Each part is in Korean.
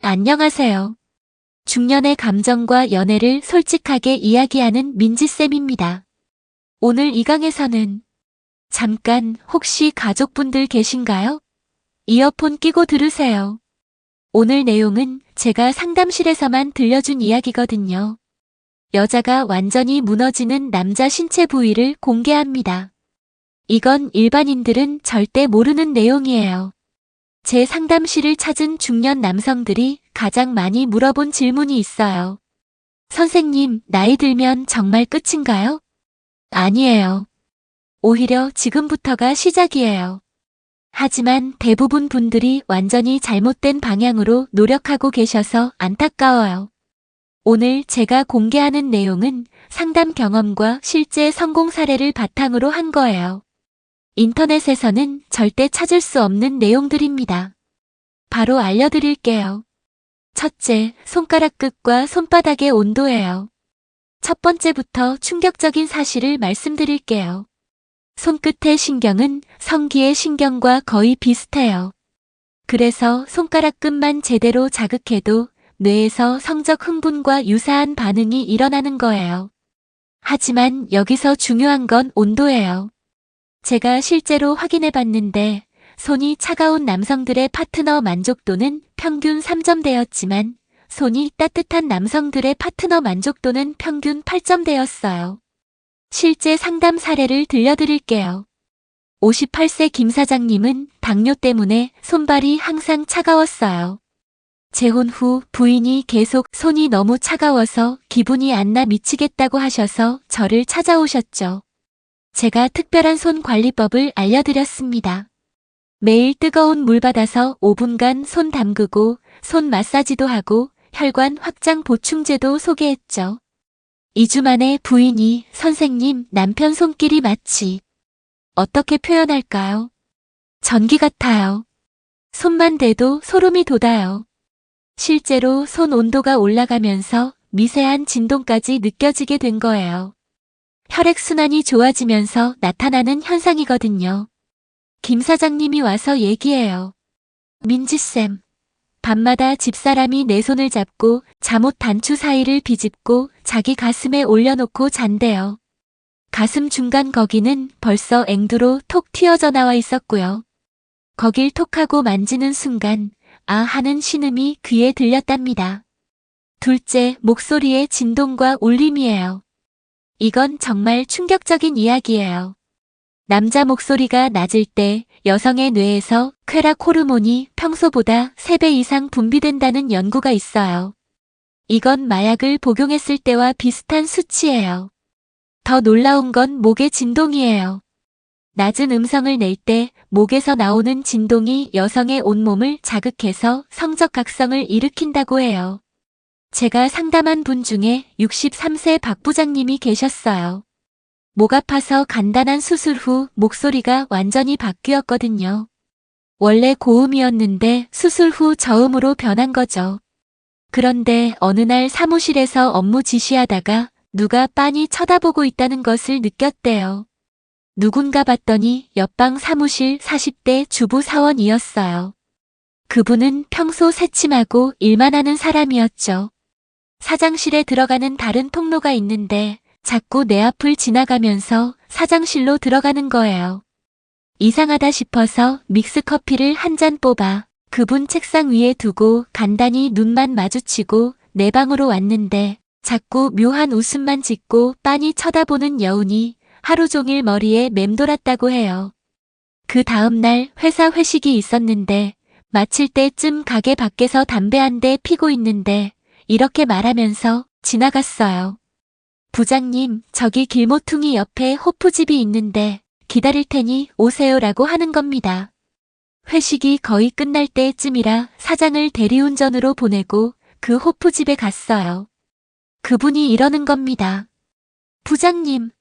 안녕하세요. 중년의 감정과 연애를 솔직하게 이야기하는 민지쌤입니다. 오늘 이 강에서는 잠깐 혹시 가족분들 계신가요? 이어폰 끼고 들으세요. 오늘 내용은 제가 상담실에서만 들려준 이야기거든요. 여자가 완전히 무너지는 남자 신체 부위를 공개합니다. 이건 일반인들은 절대 모르는 내용이에요. 제 상담실을 찾은 중년 남성들이 가장 많이 물어본 질문이 있어요. 선생님, 나이 들면 정말 끝인가요? 아니에요. 오히려 지금부터가 시작이에요. 하지만 대부분 분들이 완전히 잘못된 방향으로 노력하고 계셔서 안타까워요. 오늘 제가 공개하는 내용은 상담 경험과 실제 성공 사례를 바탕으로 한 거예요. 인터넷에서는 절대 찾을 수 없는 내용들입니다. 바로 알려드릴게요. 첫째, 손가락 끝과 손바닥의 온도예요. 첫 번째부터 충격적인 사실을 말씀드릴게요. 손끝의 신경은 성기의 신경과 거의 비슷해요. 그래서 손가락 끝만 제대로 자극해도 뇌에서 성적 흥분과 유사한 반응이 일어나는 거예요. 하지만 여기서 중요한 건 온도예요. 제가 실제로 확인해 봤는데 손이 차가운 남성들의 파트너 만족도는 평균 3점대였지만 손이 따뜻한 남성들의 파트너 만족도는 평균 8점대였어요. 실제 상담 사례를 들려드릴게요. 58세 김 사장님은 당뇨 때문에 손발이 항상 차가웠어요. 재혼 후 부인이 계속 손이 너무 차가워서 기분이 안 나 미치겠다고 하셔서 저를 찾아오셨죠. 제가 특별한 손 관리법을 알려드렸습니다. 매일 뜨거운 물 받아서 5분간 손 담그고 손 마사지도 하고 혈관 확장 보충제도 소개했죠. 2주 만에 부인이 선생님, 남편 손길이 마치 어떻게 표현할까요? 전기 같아요. 손만 대도 소름이 돋아요. 실제로 손 온도가 올라가면서 미세한 진동까지 느껴지게 된 거예요. 혈액순환이 좋아지면서 나타나는 현상이거든요. 김 사장님이 와서 얘기해요. 민지쌤, 밤마다 집사람이 내 손을 잡고 잠옷 단추 사이를 비집고 자기 가슴에 올려놓고 잔대요. 가슴 중간 거기는 벌써 앵두로 톡 튀어져 나와 있었고요. 거길 톡하고 만지는 순간 아 하는 신음이 귀에 들렸답니다. 둘째, 목소리의 진동과 울림이에요. 이건 정말 충격적인 이야기예요. 남자 목소리가 낮을 때 여성의 뇌에서 쾌락 호르몬이 평소보다 3배 이상 분비된다는 연구가 있어요. 이건 마약을 복용했을 때와 비슷한 수치예요. 더 놀라운 건 목의 진동이에요. 낮은 음성을 낼 때 목에서 나오는 진동이 여성의 온몸을 자극해서 성적 각성을 일으킨다고 해요. 제가 상담한 분 중에 63세 박 부장님이 계셨어요. 목 아파서 간단한 수술 후 목소리가 완전히 바뀌었거든요. 원래 고음이었는데 수술 후 저음으로 변한 거죠. 그런데 어느 날 사무실에서 업무 지시하다가 누가 빤히 쳐다보고 있다는 것을 느꼈대요. 누군가 봤더니 옆방 사무실 40대 주부 사원이었어요. 그분은 평소 새침하고 일만 하는 사람이었죠. 사장실에 들어가는 다른 통로가 있는데 자꾸 내 앞을 지나가면서 사장실로 들어가는 거예요. 이상하다 싶어서 믹스커피를 한 잔 뽑아 그분 책상 위에 두고 간단히 눈만 마주치고 내 방으로 왔는데 자꾸 묘한 웃음만 짓고 빤히 쳐다보는 여운이 하루 종일 머리에 맴돌았다고 해요. 그 다음 날 회사 회식이 있었는데 마칠 때쯤 가게 밖에서 담배 한 대 피고 있는데 이렇게 말하면서 지나갔어요. 부장님, 저기 길모퉁이 옆에 호프집이 있는데 기다릴 테니 오세요라고 하는 겁니다. 회식이 거의 끝날 때쯤이라 사장을 대리운전으로 보내고 그 호프집에 갔어요. 그분이 이러는 겁니다. 부장님,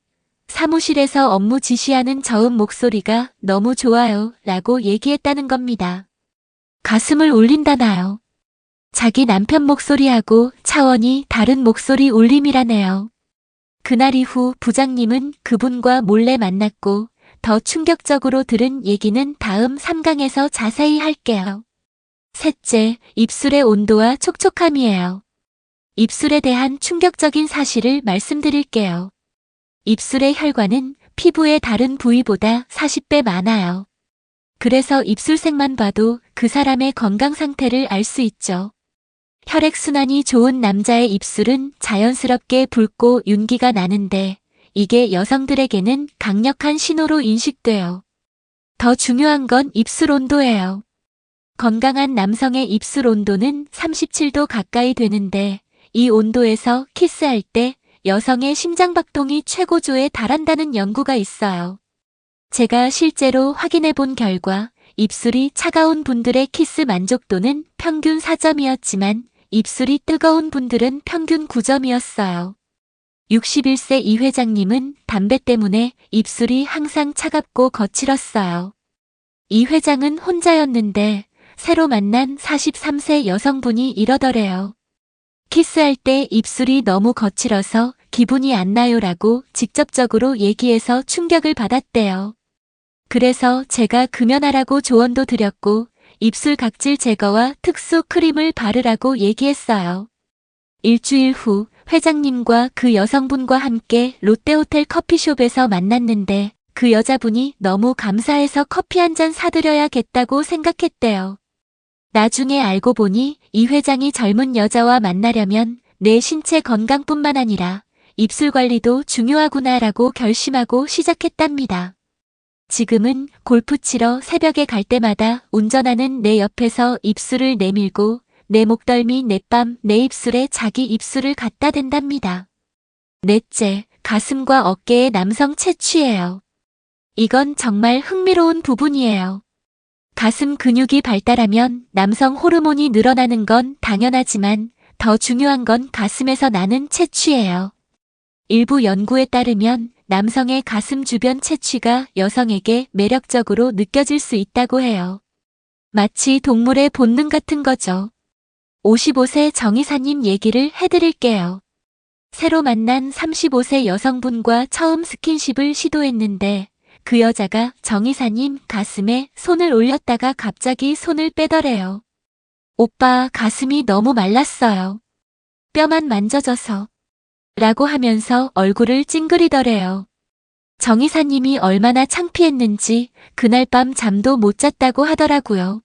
사무실에서 업무 지시하는 저음 목소리가 너무 좋아요 라고 얘기했다는 겁니다. 가슴을 울린다나요. 자기 남편 목소리하고 차원이 다른 목소리 울림이라네요. 그날 이후 부장님은 그분과 몰래 만났고 더 충격적으로 들은 얘기는 다음 3강에서 자세히 할게요. 셋째, 입술의 온도와 촉촉함이에요. 입술에 대한 충격적인 사실을 말씀드릴게요. 입술의 혈관은 피부의 다른 부위보다 40배 많아요. 그래서 입술색만 봐도 그 사람의 건강 상태를 알 수 있죠. 혈액순환이 좋은 남자의 입술은 자연스럽게 붉고 윤기가 나는데 이게 여성들에게는 강력한 신호로 인식돼요. 더 중요한 건 입술 온도예요. 건강한 남성의 입술 온도는 37도 가까이 되는데 이 온도에서 키스할 때 여성의 심장박동이 최고조에 달한다는 연구가 있어요. 제가 실제로 확인해 본 결과 입술이 차가운 분들의 키스 만족도는 평균 4점이었지만 입술이 뜨거운 분들은 평균 9점이었어요. 61세 이 회장님은 담배 때문에 입술이 항상 차갑고 거칠었어요. 이 회장은 혼자였는데 새로 만난 43세 여성분이 이러더래요. 키스할 때 입술이 너무 거칠어서 기분이 안 나요라고 직접적으로 얘기해서 충격을 받았대요. 그래서 제가 금연하라고 조언도 드렸고 입술 각질 제거와 특수 크림을 바르라고 얘기했어요. 일주일 후 회장님과 그 여성분과 함께 롯데호텔 커피숍에서 만났는데 그 여자분이 너무 감사해서 커피 한 잔 사드려야겠다고 생각했대요. 나중에 알고 보니 이 회장이 젊은 여자와 만나려면 내 신체 건강뿐만 아니라 입술 관리도 중요하구나라고 결심하고 시작했답니다. 지금은 골프 치러 새벽에 갈 때마다 운전하는 내 옆에서 입술을 내밀고 내 목덜미 내 뺨 내 입술에 자기 입술을 갖다 댄답니다. 넷째, 가슴과 어깨의 남성 채취예요. 이건 정말 흥미로운 부분이에요. 가슴 근육이 발달하면 남성 호르몬이 늘어나는 건 당연하지만 더 중요한 건 가슴에서 나는 채취예요. 일부 연구에 따르면 남성의 가슴 주변 채취가 여성에게 매력적으로 느껴질 수 있다고 해요. 마치 동물의 본능 같은 거죠. 55세 정의사님 얘기를 해드릴게요. 새로 만난 35세 여성분과 처음 스킨십을 시도했는데 그 여자가 정의사님 가슴에 손을 올렸다가 갑자기 손을 빼더래요. 오빠 가슴이 너무 말랐어요. 뼈만 만져져서. 라고 하면서 얼굴을 찡그리더래요. 정의사님이 얼마나 창피했는지 그날 밤 잠도 못 잤다고 하더라고요.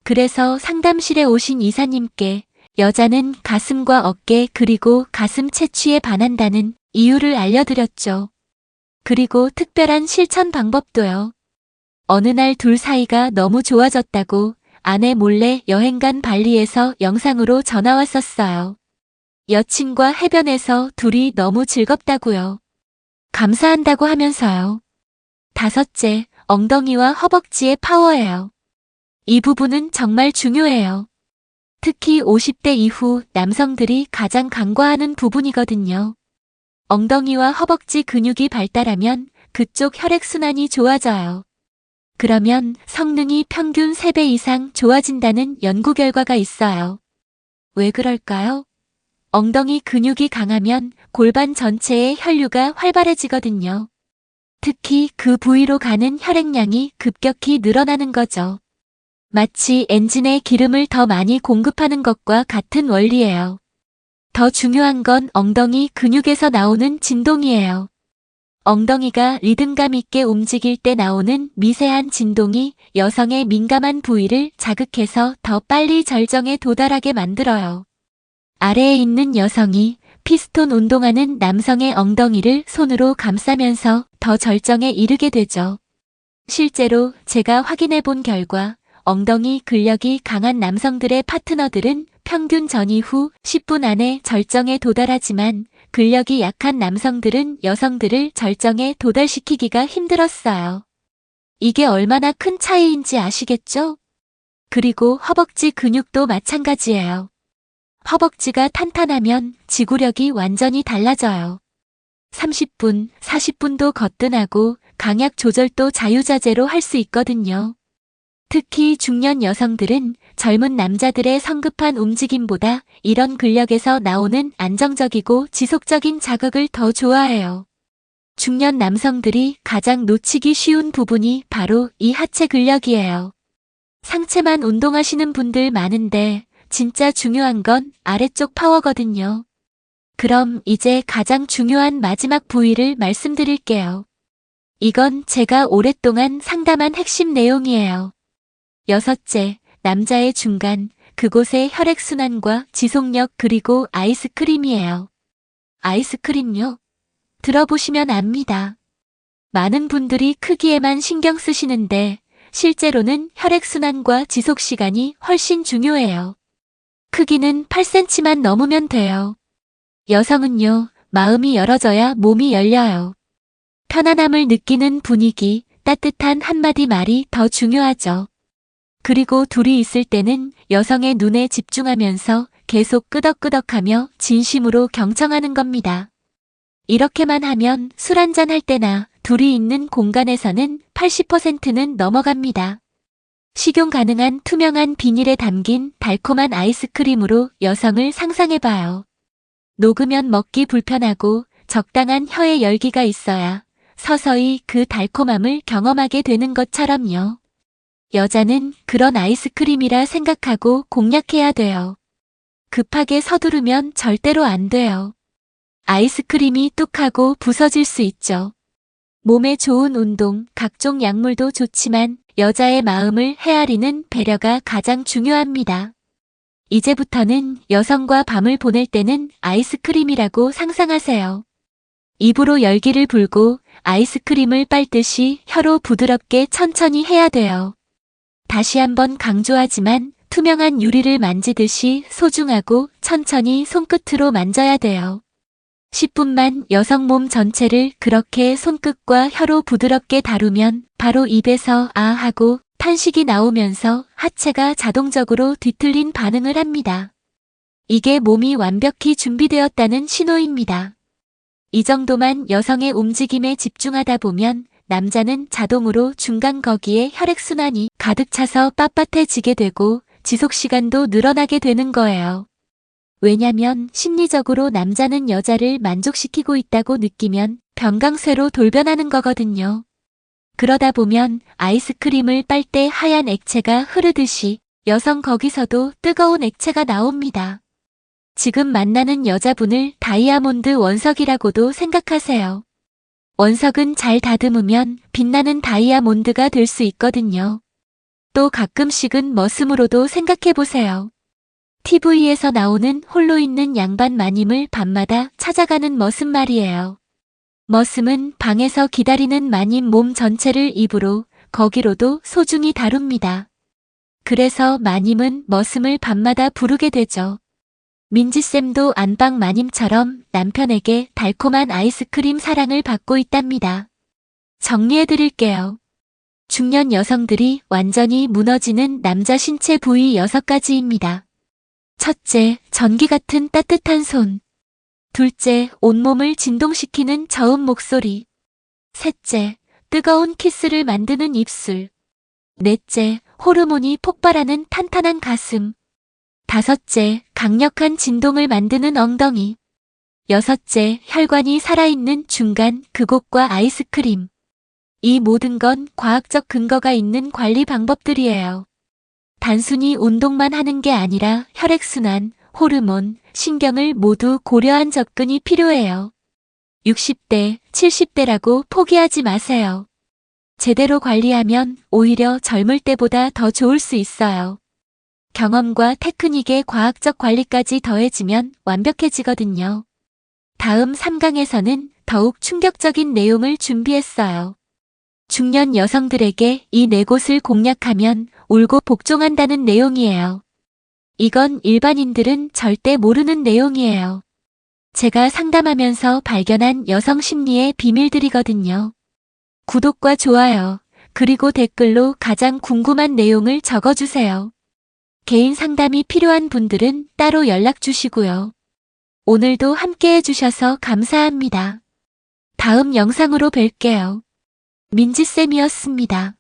그래서 상담실에 오신 이사님께 여자는 가슴과 어깨 그리고 가슴 채취에 반한다는 이유를 알려드렸죠. 그리고 특별한 실천 방법도요. 어느 날 둘 사이가 너무 좋아졌다고 아내 몰래 여행 간 발리에서 영상으로 전화 왔었어요. 여친과 해변에서 둘이 너무 즐겁다고요. 감사한다고 하면서요. 다섯째, 엉덩이와 허벅지의 파워예요. 이 부분은 정말 중요해요. 특히 50대 이후 남성들이 가장 간과하는 부분이거든요. 엉덩이와 허벅지 근육이 발달하면 그쪽 혈액순환이 좋아져요. 그러면 성능이 평균 3배 이상 좋아진다는 연구 결과가 있어요. 왜 그럴까요? 엉덩이 근육이 강하면 골반 전체의 혈류가 활발해지거든요. 특히 그 부위로 가는 혈액량이 급격히 늘어나는 거죠. 마치 엔진에 기름을 더 많이 공급하는 것과 같은 원리예요. 더 중요한 건 엉덩이 근육에서 나오는 진동이에요. 엉덩이가 리듬감 있게 움직일 때 나오는 미세한 진동이 여성의 민감한 부위를 자극해서 더 빨리 절정에 도달하게 만들어요. 아래에 있는 여성이 피스톤 운동하는 남성의 엉덩이를 손으로 감싸면서 더 절정에 이르게 되죠. 실제로 제가 확인해 본 결과 엉덩이 근력이 강한 남성들의 파트너들은 평균 전이 후 10분 안에 절정에 도달하지만 근력이 약한 남성들은 여성들을 절정에 도달시키기가 힘들었어요. 이게 얼마나 큰 차이인지 아시겠죠? 그리고 허벅지 근육도 마찬가지예요. 허벅지가 탄탄하면 지구력이 완전히 달라져요. 30분, 40분도 거뜬하고 강약 조절도 자유자재로 할 수 있거든요. 특히 중년 여성들은 젊은 남자들의 성급한 움직임보다 이런 근력에서 나오는 안정적이고 지속적인 자극을 더 좋아해요. 중년 남성들이 가장 놓치기 쉬운 부분이 바로 이 하체 근력이에요. 상체만 운동하시는 분들 많은데 진짜 중요한 건 아래쪽 파워거든요. 그럼 이제 가장 중요한 마지막 부위를 말씀드릴게요. 이건 제가 오랫동안 상담한 핵심 내용이에요. 여섯째, 남자의 중간, 그곳의 혈액순환과 지속력 그리고 아이스크림이에요. 아이스크림요? 들어보시면 압니다. 많은 분들이 크기에만 신경 쓰시는데 실제로는 혈액순환과 지속시간이 훨씬 중요해요. 크기는 8cm만 넘으면 돼요. 여성은요, 마음이 열어져야 몸이 열려요. 편안함을 느끼는 분위기, 따뜻한 한마디 말이 더 중요하죠. 그리고 둘이 있을 때는 여성의 눈에 집중하면서 계속 끄덕끄덕하며 진심으로 경청하는 겁니다. 이렇게만 하면 술 한잔 할 때나 둘이 있는 공간에서는 80%는 넘어갑니다. 식용 가능한 투명한 비닐에 담긴 달콤한 아이스크림으로 여성을 상상해봐요. 녹으면 먹기 불편하고 적당한 혀의 열기가 있어야 서서히 그 달콤함을 경험하게 되는 것처럼요. 여자는 그런 아이스크림이라 생각하고 공략해야 돼요. 급하게 서두르면 절대로 안 돼요. 아이스크림이 뚝하고 부서질 수 있죠. 몸에 좋은 운동, 각종 약물도 좋지만 여자의 마음을 헤아리는 배려가 가장 중요합니다. 이제부터는 여성과 밤을 보낼 때는 아이스크림이라고 상상하세요. 입으로 열기를 불고 아이스크림을 빨듯이 혀로 부드럽게 천천히 해야 돼요. 다시 한번 강조하지만 투명한 유리를 만지듯이 소중하고 천천히 손끝으로 만져야 돼요. 10분만 여성 몸 전체를 그렇게 손끝과 혀로 부드럽게 다루면 바로 입에서 아 하고 탄식이 나오면서 하체가 자동적으로 뒤틀린 반응을 합니다. 이게 몸이 완벽히 준비되었다는 신호입니다. 이 정도만 여성의 움직임에 집중하다 보면 남자는 자동으로 중간 거기에 혈액순환이 가득 차서 빳빳해지게 되고 지속시간도 늘어나게 되는 거예요. 왜냐면 심리적으로 남자는 여자를 만족시키고 있다고 느끼면 병강쇠로 돌변하는 거거든요. 그러다 보면 아이스크림을 빨 때 하얀 액체가 흐르듯이 여성 거기서도 뜨거운 액체가 나옵니다. 지금 만나는 여자분을 다이아몬드 원석이라고도 생각하세요. 원석은 잘 다듬으면 빛나는 다이아몬드가 될 수 있거든요. 또 가끔씩은 머슴으로도 생각해보세요. TV에서 나오는 홀로 있는 양반 마님을 밤마다 찾아가는 머슴 말이에요. 머슴은 방에서 기다리는 마님 몸 전체를 입으로 거기로도 소중히 다룹니다. 그래서 마님은 머슴을 밤마다 부르게 되죠. 민지쌤도 안방 마님처럼 남편에게 달콤한 아이스크림 사랑을 받고 있답니다. 정리해드릴게요. 중년 여성들이 완전히 무너지는 남자 신체 부위 6가지입니다. 첫째, 전기 같은 따뜻한 손. 둘째, 온몸을 진동시키는 저음 목소리. 셋째, 뜨거운 키스를 만드는 입술. 넷째, 호르몬이 폭발하는 탄탄한 가슴. 다섯째, 강력한 진동을 만드는 엉덩이. 여섯째, 혈관이 살아있는 중간 그곳과 아이스크림. 이 모든 건 과학적 근거가 있는 관리 방법들이에요. 단순히 운동만 하는 게 아니라 혈액순환, 호르몬, 신경을 모두 고려한 접근이 필요해요. 60대, 70대라고 포기하지 마세요. 제대로 관리하면 오히려 젊을 때보다 더 좋을 수 있어요. 경험과 테크닉의 과학적 관리까지 더해지면 완벽해지거든요. 다음 3강에서는 더욱 충격적인 내용을 준비했어요. 중년 여성들에게 이 4곳을 공략하면 울고 복종한다는 내용이에요. 이건 일반인들은 절대 모르는 내용이에요. 제가 상담하면서 발견한 여성 심리의 비밀들이거든요. 구독과 좋아요, 그리고 댓글로 가장 궁금한 내용을 적어주세요. 개인 상담이 필요한 분들은 따로 연락 주시고요. 오늘도 함께 해주셔서 감사합니다. 다음 영상으로 뵐게요. 민지쌤이었습니다.